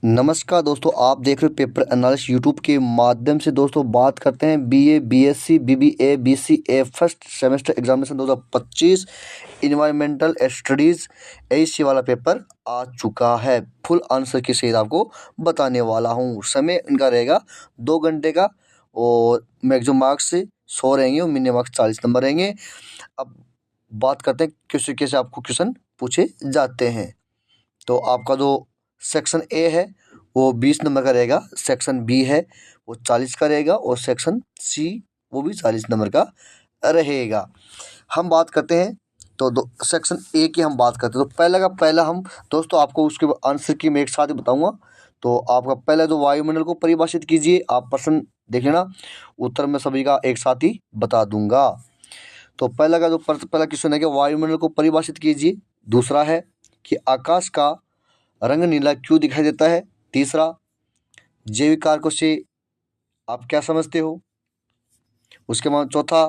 नमस्कार दोस्तों, आप देख रहे हो पेपर एनालिसिस यूट्यूब के माध्यम से। दोस्तों बात करते हैं BA, BSc, BBA, BCA first semester examination 2025 environmental studies AC वाला पेपर आ चुका है। फुल आंसर की सहित आपको बताने वाला हूँ। समय इनका रहेगा 2 घंटे का और मैक्सिमम मार्क्स 100 रहेंगे और मिनिमम मार्क्स 40 नंबर रहेंगे। अब बात करते हैं कैसे कैसे आपको क्वेश्चन पूछे जाते हैं। तो आपका जो सेक्शन ए है वो 20 नंबर का रहेगा, सेक्शन बी है वो 40 का रहेगा और सेक्शन सी वो भी 40 नंबर का रहेगा। हम बात करते हैं तो सेक्शन ए की हम बात करते हैं। तो पहला का पहला हम दोस्तों आपको उसके आंसर की मैं एक साथ ही बताऊंगा। तो आपका पहला जो वायुमंडल को परिभाषित कीजिए, आप प्रश्न देख लेना, उत्तर मैं सभी का एक साथ ही बता दूंगा। तो पहला का जो पहला क्वेश्चन है कि वायुमंडल को परिभाषित कीजिए। दूसरा है कि आकाश का रंग नीला क्यों दिखाई देता है। तीसरा, जैविक कारकों से आप क्या समझते हो। उसके बाद चौथा,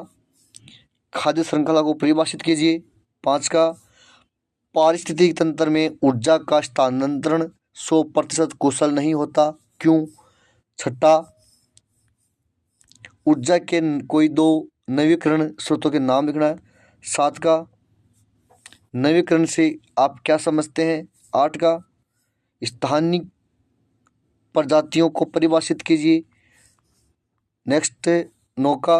खाद्य श्रृंखला को परिभाषित कीजिए। 5 का, पारिस्थितिक तंत्र में ऊर्जा का स्थानांतरण 100% कुशल नहीं होता, क्यों। छठा, ऊर्जा के कोई 2 नवीकरण स्रोतों के नाम लिखना है। 7 का, नवीकरण से आप क्या समझते हैं। 8 का, स्थानिक प्रजातियों को परिभाषित कीजिए। नेक्स्ट 9 का,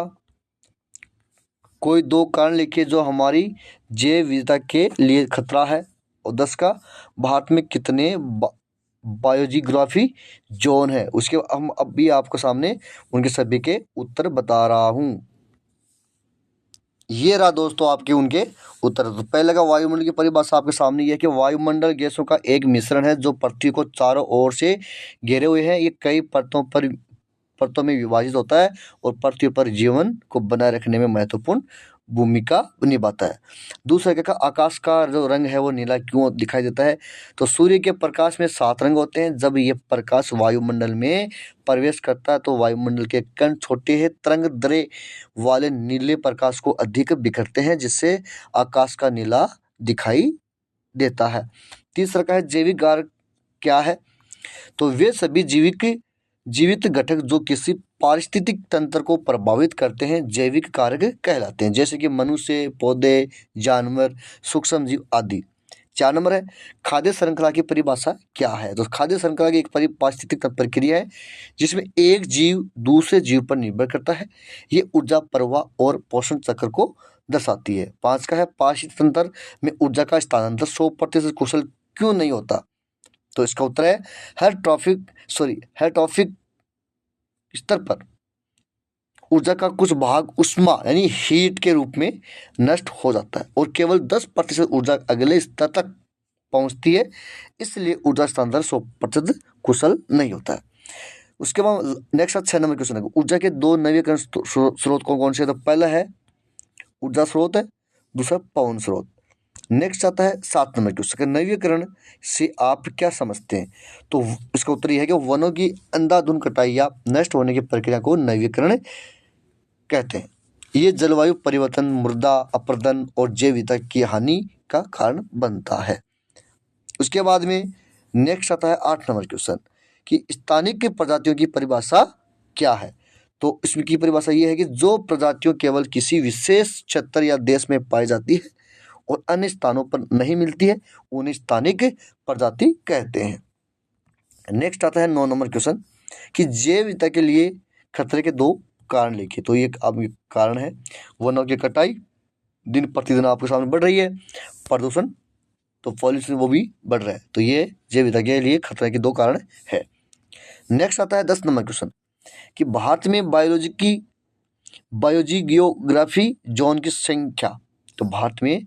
कोई 2 कारण लिखिए जो हमारी जैव विविधता के लिए खतरा है। और 10 का, भारत में कितने बायोजियोग्राफी जोन है। उसके हम अब भी आपको सामने उनके सभी के उत्तर बता रहा हूँ। ये रहा दोस्तों आपके उनके उत्तर। तो पहले का वायुमंडल की परिभाषा आपके सामने ये है कि वायुमंडल गैसों का एक मिश्रण है जो पृथ्वी को चारों ओर से घेरे हुए हैं। ये कई परतों में विभाजित होता है और पृथ्वी पर जीवन को बनाए रखने में महत्वपूर्ण भूमिका निभाता है। दूसरा क्या कहा, आकाश का जो रंग है वो नीला क्यों दिखाई देता है। तो सूर्य के प्रकाश में 7 रंग होते हैं। जब ये प्रकाश वायुमंडल में प्रवेश करता है तो वायुमंडल के कण छोटे हैं तरंग दैर्ध्य वाले नीले प्रकाश को अधिक बिखरते हैं, जिससे आकाश का नीला दिखाई देता है। तीसरा का है जैविक कारक क्या है। तो वे सभी जीवित घटक जो किसी पारिस्थितिक तंत्र को प्रभावित करते हैं जैविक कारक कहलाते हैं, जैसे कि मनुष्य, पौधे, जानवर, सूक्ष्म जीव आदि। 4 नंबर है खाद्य श्रृंखला की परिभाषा क्या है। तो खाद्य श्रृंखला की एक पारिस्थितिक प्रक्रिया है जिसमें एक जीव दूसरे जीव पर निर्भर करता है। ये ऊर्जा प्रवाह और पोषण चक्र को दर्शाती है। 5 का है पारिस्थितिक तंत्र में ऊर्जा का स्थानांतरण 100% कुशल क्यों नहीं होता। तो इसका उत्तर है हेटरोट्रॉफिक स्तर पर ऊर्जा का कुछ भाग ऊष्मा यानी हीट के रूप में नष्ट हो जाता है और केवल 10% ऊर्जा अगले स्तर तक पहुंचती है। इसलिए ऊर्जा स्थानांतरण 100% कुशल नहीं होता है। उसके बाद नेक्स्ट 6 नंबर क्वेश्चन है, ऊर्जा के 2 नवीकरण स्रोत कौन से। तो पहला है ऊर्जा स्रोत है, दूसरा पवन स्रोत। नेक्स्ट आता है 7 नंबर क्वेश्चन, नवीकरण से आप क्या समझते हैं। तो इसका उत्तर यह है कि वनों की अंधाधुंध कटाई या नष्ट होने की प्रक्रिया को नवीकरण कहते हैं। ये जलवायु परिवर्तन, मृदा अपरदन और जैव विविधता की हानि का कारण बनता है। उसके बाद में नेक्स्ट आता है 8 नंबर क्वेश्चन कि स्थानिक प्रजातियों की परिभाषा क्या है। तो इसमें की परिभाषा ये है कि जो प्रजातियों केवल किसी विशेष क्षेत्र या देश में पाई जाती है और अन्य स्थानों पर नहीं मिलती है, उन्हें स्थानिक प्रजाति कहते हैं। नेक्स्ट आता है 9 नंबर क्वेश्चन कि जैव विविधता के लिए खतरे के 2 कारण लिखिए। तो ये अब कारण है वनों की कटाई दिन प्रतिदिन आपके सामने बढ़ रही है, प्रदूषण तो पॉल्यूशन वो भी बढ़ रहा है। तो ये जैव विविधता के लिए खतरे के 2 कारण है। नेक्स्ट आता है 10 नंबर क्वेश्चन कि भारत में बायोजियोग्राफी जोन की संख्या। तो भारत में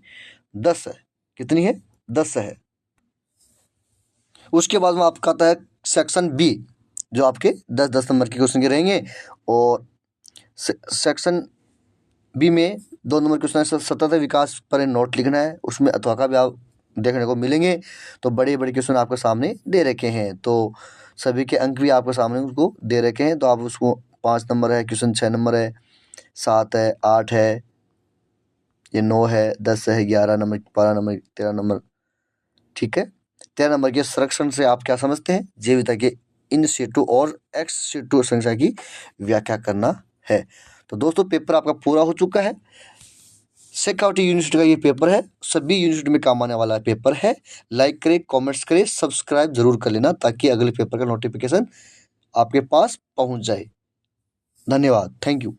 10 है। कितनी है? 10 है। उसके बाद में आपका आता है सेक्शन बी, जो आपके 10-10 नंबर के क्वेश्चन के रहेंगे। और सेक्शन बी में 2 नंबर क्वेश्चन है सतत विकास पर नोट लिखना है। उसमें अथवा का भी आप देखने को मिलेंगे। तो बड़े बड़े क्वेश्चन आपके सामने दे रखे हैं, तो सभी के अंक भी आपके सामने उसको दे रखे हैं। तो आप उसको 5 नंबर है क्वेश्चन, 6 नंबर है, 7 है, 8 है, ये 9 है, 10 है, 11 नंबर, 12 नंबर, 13 नंबर, ठीक है। 13 नंबर के संरक्षण से आप क्या समझते हैं? जीविता के इन सिटु और एक्स सिटु संख्या की व्याख्या करना है। तो दोस्तों पेपर आपका पूरा हो चुका है। सिक्योरिटी यूनिवर्सिटी का ये पेपर है, सभी यूनिवर्सिटी में काम आने वाला पेपर है। लाइक करें, कमेंट्स करें, सब्सक्राइब जरूर कर लेना ताकि अगले पेपर का नोटिफिकेशन आपके पास पहुंच जाए। धन्यवाद, थैंक यू।